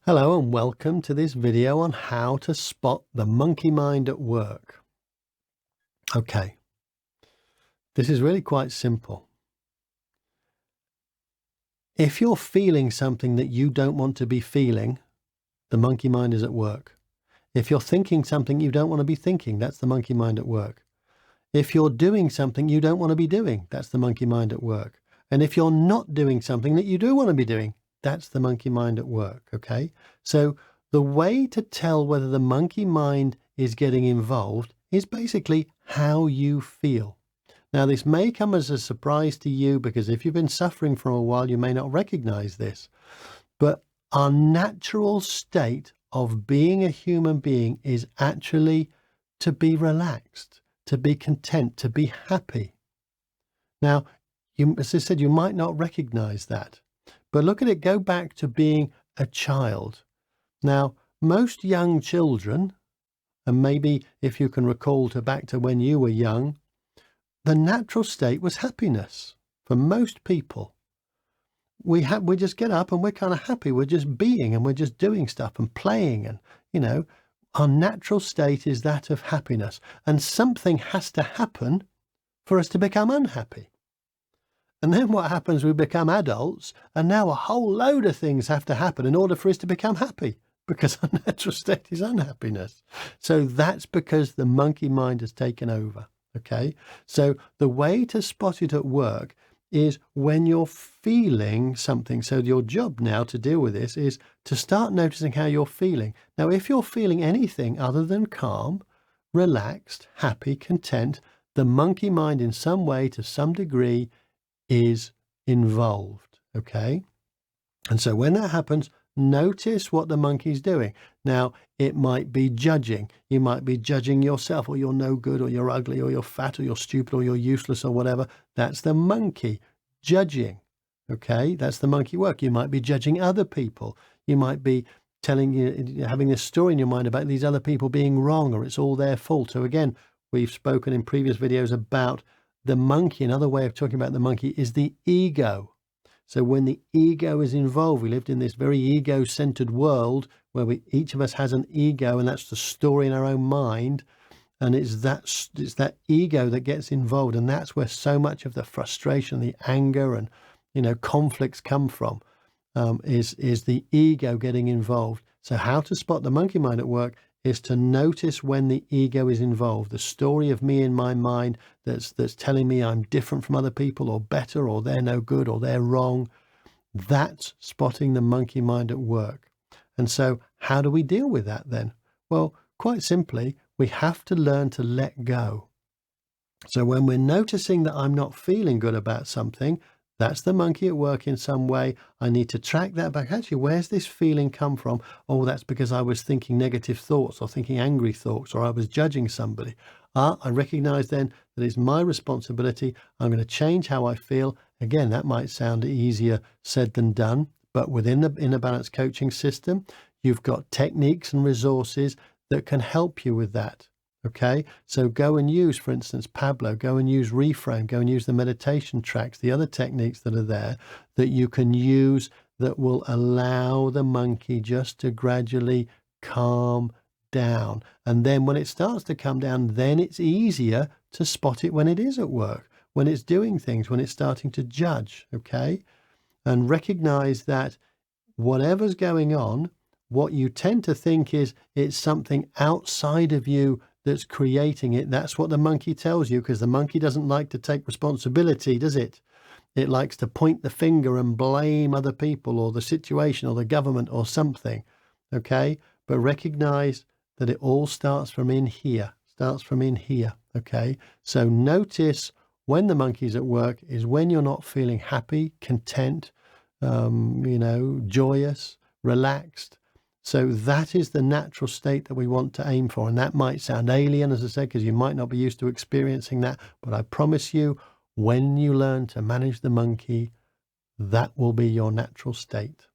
Hello and welcome to this video on how to spot the monkey mind at work. Okay, this is really quite simple. If you're feeling something that you don't want to be feeling, the monkey mind is at work. If you're thinking something you don't want to be thinking, that's the monkey mind at work. If you're doing something you don't want to be doing, that's the monkey mind at work. And if you're not doing something that you do want to be doing, that's the monkey mind at work, okay? So the way to tell whether the monkey mind is getting involved is basically how you feel. Now, this may come as a surprise to you because if you've been suffering for a while, you may not recognize this. But our natural state of being a human being is actually to be relaxed, to be content, to be happy. Now, as I said, you might not recognize that. But look at it, go back to being a child. Now, most young children, and maybe if you can recall back to when you were young, the natural state was happiness for most people. We just get up and we're kind of happy. We're just being and we're just doing stuff and playing. And, our natural state is that of happiness. And something has to happen for us to become unhappy. And then what happens, we become adults, and now a whole load of things have to happen in order for us to become happy, because our natural state is unhappiness. So that's because the monkey mind has taken over, okay? So the way to spot it at work is when you're feeling something. So your job now to deal with this is to start noticing how you're feeling. Now, if you're feeling anything other than calm, relaxed, happy, content, the monkey mind in some way, to some degree, is involved, okay? And so when that happens, notice what the monkey's doing. Now, it might be judging. You might be judging yourself, or you're no good, or you're ugly, or you're fat, or you're stupid, or you're useless, or whatever. That's the monkey judging, okay? That's the monkey work. You might be judging other people. You might be having this story in your mind about these other people being wrong, or it's all their fault. So again, we've spoken in previous videos about the monkey. Another way of talking about the monkey is the ego. So when the ego is involved, we lived in this very ego-centered world where each of us has an ego, and that's the story in our own mind. And it's that ego that gets involved, and that's where so much of the frustration, the anger, and conflicts come from. Is the ego getting involved? So how to spot the monkey mind at work is to notice when the ego is involved, the story of me in my mind that's telling me I'm different from other people, or better, or they're no good, or they're wrong. That's spotting the monkey mind at work. And so how do we deal with that then? Well, quite simply, we have to learn to let go. So when we're noticing that I'm not feeling good about something, that's the monkey at work in some way. I need to track that back. Actually, where's this feeling come from? Oh, that's because I was thinking negative thoughts, or thinking angry thoughts, or I was judging somebody. I recognize then that it's my responsibility. I'm going to change how I feel. Again, that might sound easier said than done, but within the Inner Balance coaching system, you've got techniques and resources that can help you with that. Okay, so go and use, for instance, Pablo, go and use Reframe, go and use the meditation tracks, the other techniques that are there that you can use that will allow the monkey just to gradually calm down. And then when it starts to come down, then it's easier to spot it when it is at work, when it's doing things, when it's starting to judge, okay? And recognize that whatever's going on, what you tend to think is it's something outside of you that's creating it. That's what the monkey tells you, because the monkey doesn't like to take responsibility, does it? It likes to point the finger and blame other people, or the situation, or the government, or something, okay? But recognize that it all starts from in here, okay? So notice when the monkey's at work is when you're not feeling happy, content, joyous, relaxed. So that is the natural state that we want to aim for. And that might sound alien, as I said, because you might not be used to experiencing that. But I promise you, when you learn to manage the monkey, that will be your natural state.